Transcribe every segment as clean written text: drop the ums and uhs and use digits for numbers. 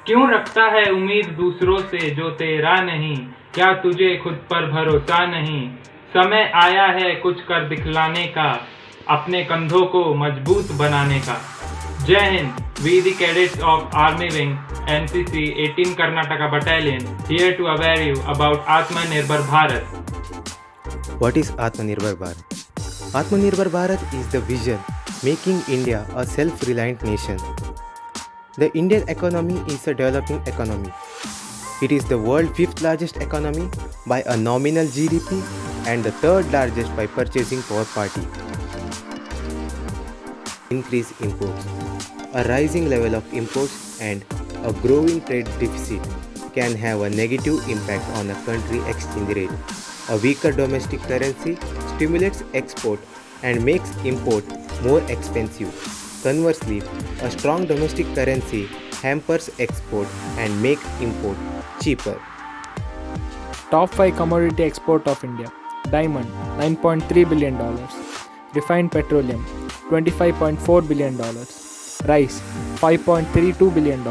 क्यों रखता है उम्मीद दूसरों से जो तेरा नहीं? क्या तुझे खुद पर भरोसा नहीं? समय आया है कुछ कर दिखलाने का, अपने कंधों को मजबूत बनाने का। जय Hind. We the cadets of Army Wing NCC 18 Karnataka Battalion here to aware you about Atmanirbhar Bharat. What is Atmanirbhar Bharat? Atmanirbhar Bharat is the vision making India a self-reliant nation. The Indian economy is a developing economy. It is the world's fifth largest economy by a nominal GDP and the third largest by purchasing power party. Increase imports. A rising level of imports and a growing trade deficit can have a negative impact on a country's exchange rate. A weaker domestic currency stimulates export and makes import more expensive. Conversely, a strong domestic currency hampers export and makes import cheaper. Top 5 commodity export of India. Diamond $9.3 billion. Refined petroleum $25.4 billion. Rice $5.32 billion.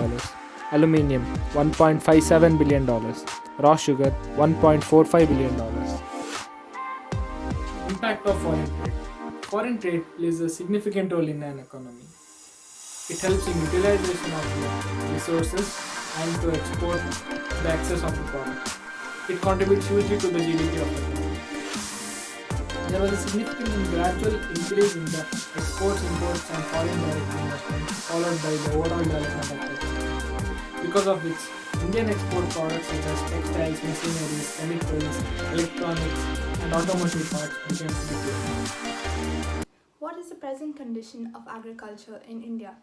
Aluminium $1.57 billion. Raw sugar $1.45 billion. Impact of foreign trade. Foreign trade plays a significant role in an economy. It helps in utilization of the resources and to export the excess of the product. It contributes hugely to the GDP of the country. There was a significant and gradual increase in the exports, imports and foreign direct investment, followed by the overall development of the country. Because of which, Indian export products such as textiles, machineries, chemicals, electronics and automotive parts became significant. What is the present condition of agriculture in India?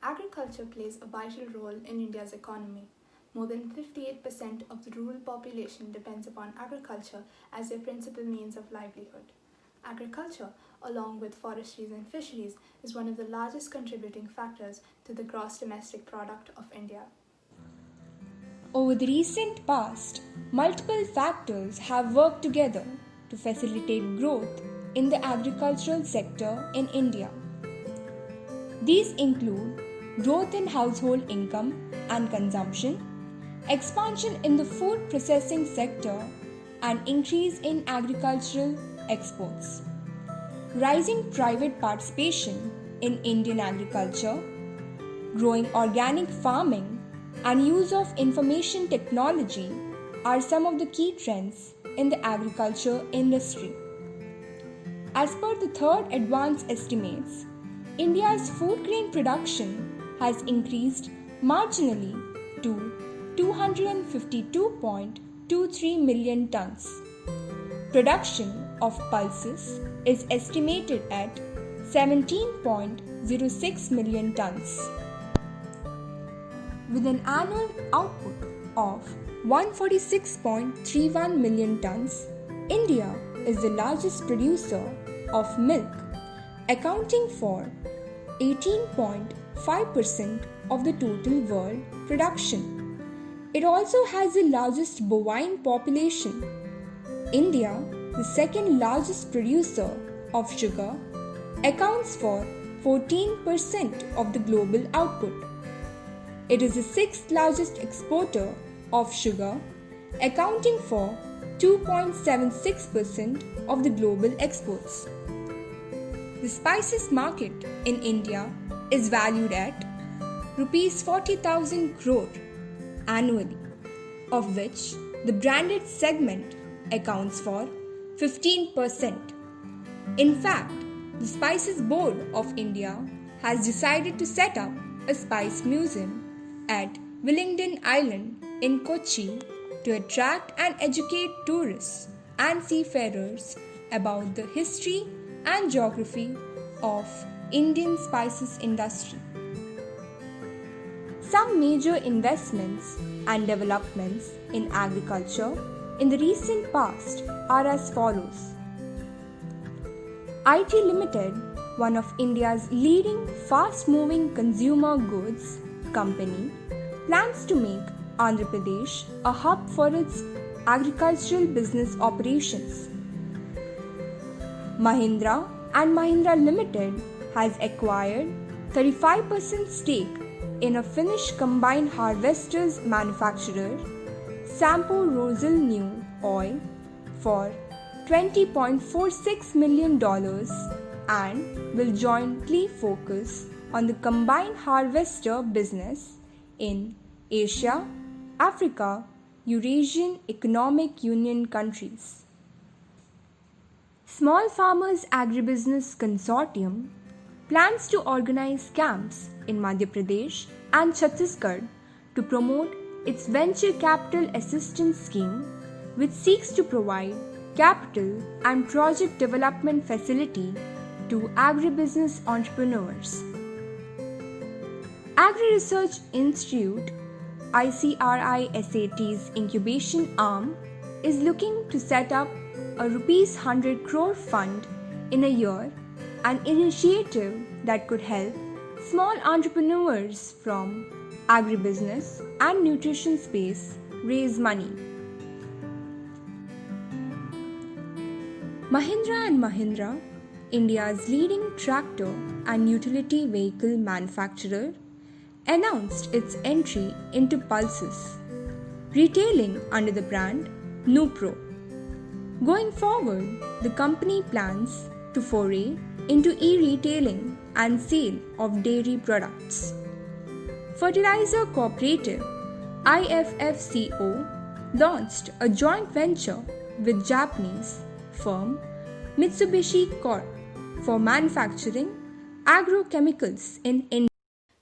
Agriculture plays a vital role in India's economy. More than 58% of the rural population depends upon agriculture as their principal means of livelihood. Agriculture, along with forestries and fisheries, is one of the largest contributing factors to the gross domestic product of India. Over the recent past, multiple factors have worked together to facilitate growth in the agricultural sector in India. These include growth in household income and consumption, expansion in the food processing sector, and increase in agricultural exports. Rising private participation in Indian agriculture, growing organic farming, and use of information technology are some of the key trends in the agriculture industry. As per the third advance estimates, India's food grain production has increased marginally to 252.23 million tons. Production of pulses is estimated at 17.06 million tons. With an annual output of 146.31 million tons, India is the largest producer of milk, accounting for 18.5% of the total world production. It also has the largest bovine population. India, the second largest producer of sugar, accounts for 14% of the global output. It is the sixth largest exporter of sugar, accounting for 2.76% of the global exports. The spices market in India is valued at Rs 40,000 crore annually, of which the branded segment accounts for 15%. In fact, the Spices Board of India has decided to set up a spice museum at Willingdon Island in Kochi to attract and educate tourists and seafarers about the history and geography of Indian spices industry. Some major investments and developments in agriculture in the recent past are as follows. IT Limited, one of India's leading fast-moving consumer goods company, plans to make Andhra Pradesh a hub for its agricultural business operations. Mahindra and Mahindra Limited has acquired 35% stake in a Finnish combine harvesters manufacturer, Sampo Rosal New Oil, for $20.46 million and will jointly focus on the combine harvester business in Asia, Africa, Eurasian Economic Union countries. Small Farmers Agribusiness Consortium plans to organize camps in Madhya Pradesh and Chhattisgarh to promote its venture capital assistance scheme, which seeks to provide capital and project development facility to agribusiness entrepreneurs. Agri Research Institute ICRI-SAT's incubation arm is looking to set up a Rs 100 crore fund in a year, an initiative that could help small entrepreneurs from agribusiness and nutrition space raise money. Mahindra & Mahindra, India's leading tractor and utility vehicle manufacturer, announced its entry into pulses, retailing under the brand Nupro. Going forward, the company plans to foray into e-retailing and sale of dairy products. Fertilizer Cooperative IFFCO launched a joint venture with Japanese firm Mitsubishi Corp for manufacturing agrochemicals in India.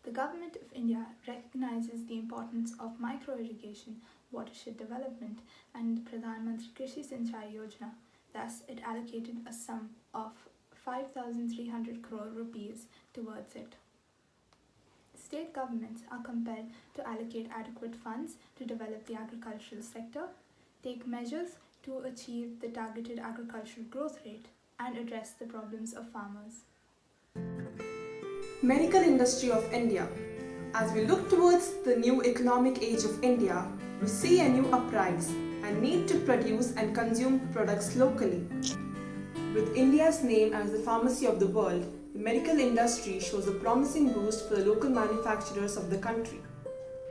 The Government of India recognizes the importance of micro-irrigation, watershed development and Pradhan Mantri Krishi Sinchai Yojana. Thus, it allocated a sum of 5,300 crore rupees towards it. State governments are compelled to allocate adequate funds to develop the agricultural sector, take measures to achieve the targeted agricultural growth rate, and address the problems of farmers. Medical industry of India. As we look towards the new economic age of India, we see a new uprise and need to produce and consume products locally. With India's name as the pharmacy of the world, the medical industry shows a promising boost for the local manufacturers of the country.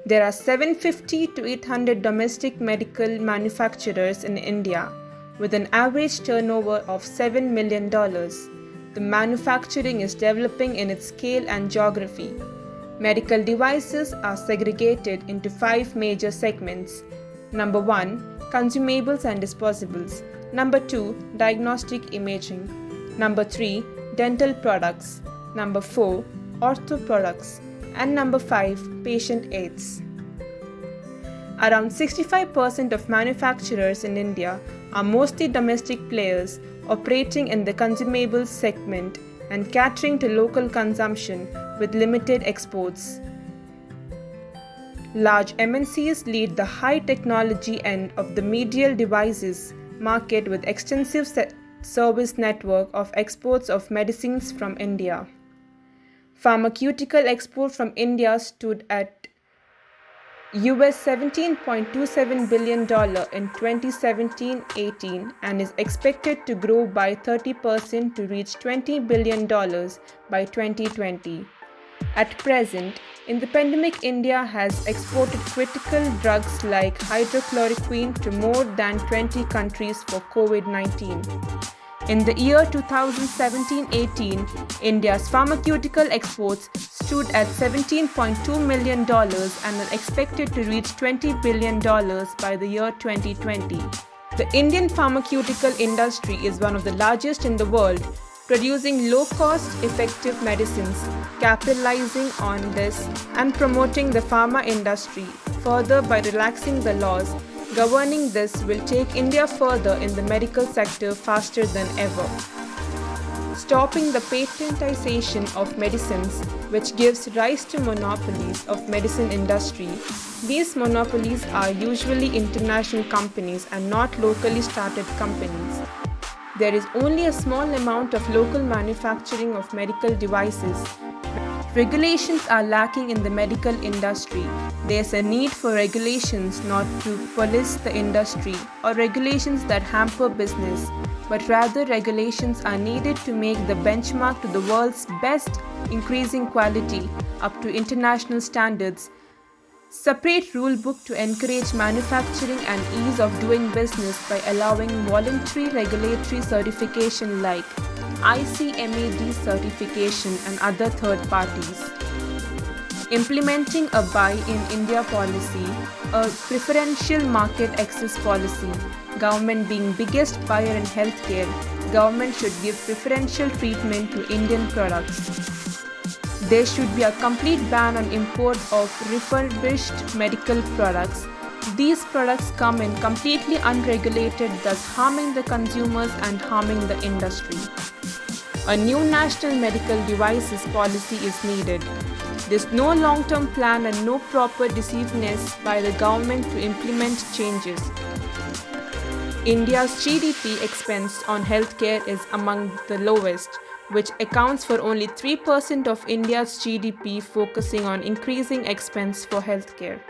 There are 750 to 800 domestic medical manufacturers in India, with an average turnover of $7 million. The manufacturing is developing in its scale and geography. Medical devices are segregated into 5 major segments. Number 1, consumables and disposables. Number 2, diagnostic imaging. Number 3, dental products. Number 4, ortho products. And number 5, patient aids. Around 65% of manufacturers in India are mostly domestic players operating in the consumables segment and catering to local consumption with limited exports. Large MNCs lead the high technology end of the medical devices market with extensive service network of exports of medicines from India. Pharmaceutical export from India stood at $17.27 billion in 2017-18 and is expected to grow by 30% to reach $20 billion by 2020. At present, in the pandemic, India has exported critical drugs like hydrochloroquine to more than 20 countries for COVID-19. In the year 2017-18, India's pharmaceutical exports stood at $17.2 million and are expected to reach $20 billion by the year 2020. The Indian pharmaceutical industry is one of the largest in the world, producing low-cost, effective medicines, capitalizing on this and promoting the pharma industry further by relaxing the laws governing this will take India further in the medical sector faster than ever. Stopping the patentization of medicines, which gives rise to monopolies of medicine industry. These monopolies are usually international companies and not locally started companies. There is only a small amount of local manufacturing of medical devices. Regulations are lacking in the medical industry. There is a need for regulations not to police the industry or regulations that hamper business. but rather regulations are needed to make the benchmark to the world's best, increasing quality up to international standards. Separate rule book to encourage manufacturing and ease of doing business by allowing voluntary regulatory certification like ICMAD certification and other third parties. Implementing a Buy in India policy, a preferential market access policy. Government being biggest buyer in healthcare, government should give preferential treatment to Indian products. There should be a complete ban on import of refurbished medical products. These products come in completely unregulated, thus harming the consumers and harming the industry. A new national medical devices policy is needed. There's no long-term plan and no proper decisiveness by the government to implement changes. India's GDP expense on healthcare is among the lowest, which accounts for only 3% of India's GDP, focusing on increasing expense for healthcare.